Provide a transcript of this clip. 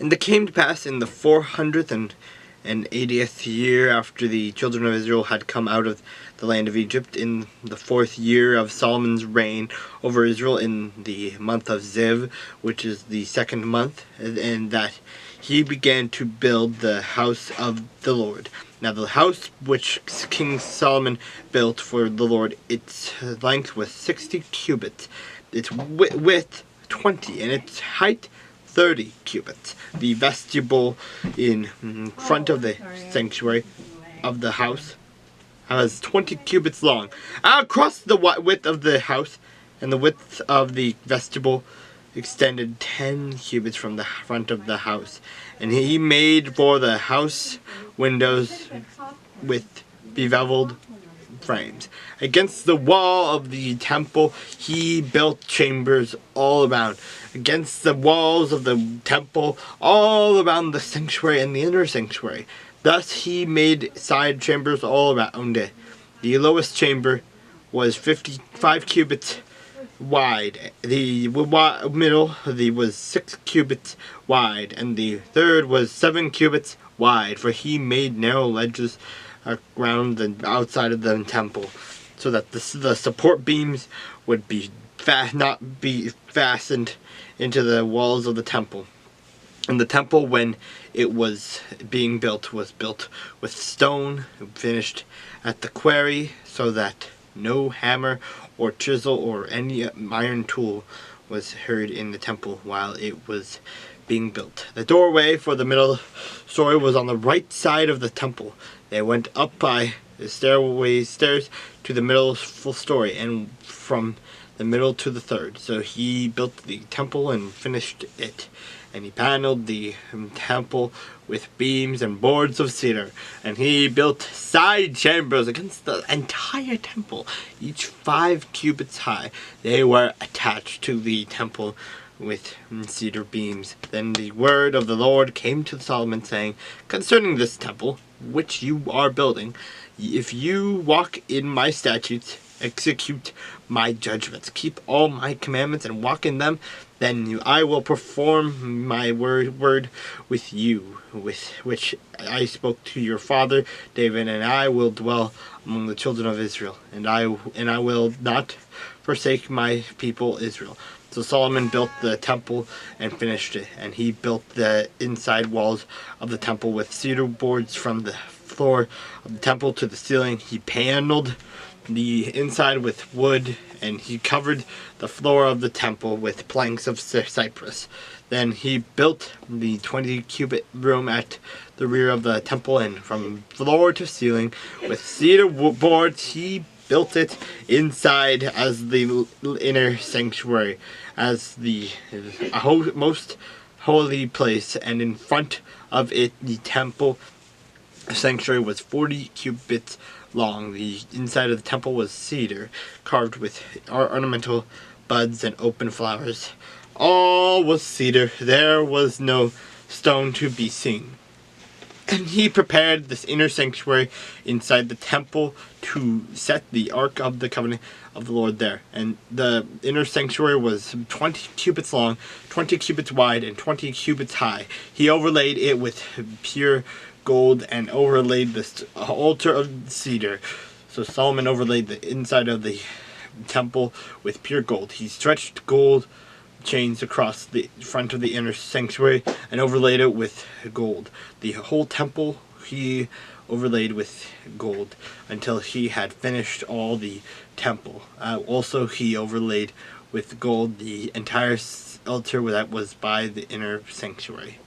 And it came to pass in the 480th year after the children of Israel had come out of the land of Egypt, in the 4th year of Solomon's reign over Israel, in the month of Ziv, which is the 2nd month, and that he began to build the house of the Lord. Now the house which King Solomon built for the Lord, its length was 60 cubits, its width 20, and its height 30 cubits. The vestibule in front of the sanctuary of the house was 20 cubits long. Across the width of the house and the width of the vestibule extended 10 cubits from the front of the house. And he made for the house windows with beveled frames. Against the wall of the temple he built chambers all around. Against the walls of the temple all around the sanctuary and the inner sanctuary. Thus he made side chambers all around it. The lowest chamber was 55 cubits wide. The middle was 6 cubits wide, and the third was 7 cubits wide, for he made narrow ledges around the outside of the temple, so that the support beams would not be fastened into the walls of the temple. And the temple, when it was being built, was built with stone, finished at the quarry, so that no hammer or chisel or any iron tool was heard in the temple while it was being built. The doorway for the middle story was on the right side of the temple. They went up by the stairs to the middle full story, and from the middle to the third. So he built the temple and finished it. And he paneled the temple with beams and boards of cedar. And he built side chambers against the entire temple, each 5 cubits high. They were attached to the temple with cedar beams. Then the word of the Lord came to Solomon, saying, concerning this temple, which you are building, if you walk in my statutes, execute my judgments, keep all my commandments, and walk in them, then I will perform my word with you, with which I spoke to your father David, and I will dwell among the children of Israel, and I will not forsake my people Israel. So Solomon built the temple and finished it, and he built the inside walls of the temple with cedar boards from the floor of the temple to the ceiling. He paneled the inside with wood, and he covered the floor of the temple with planks of cypress. Then he built the 20-cubit room at the rear of the temple, and from floor to ceiling with cedar boards he built it inside as the inner sanctuary, as the most holy place. And in front of it the temple sanctuary was 40 cubits long. The inside of the temple was cedar, carved with ornamental buds and open flowers. All was cedar. There was no stone to be seen. And he prepared this inner sanctuary inside the temple to set the Ark of the Covenant of the Lord there. And the inner sanctuary was 20 cubits long, 20 cubits wide, and 20 cubits high. He overlaid it with pure gold and overlaid this altar of cedar. So Solomon overlaid the inside of the temple with pure gold. He stretched gold chains across the front of the inner sanctuary and overlaid it with gold. The whole temple he overlaid with gold until he had finished all the temple. Also he overlaid with gold the entire altar that was by the inner sanctuary.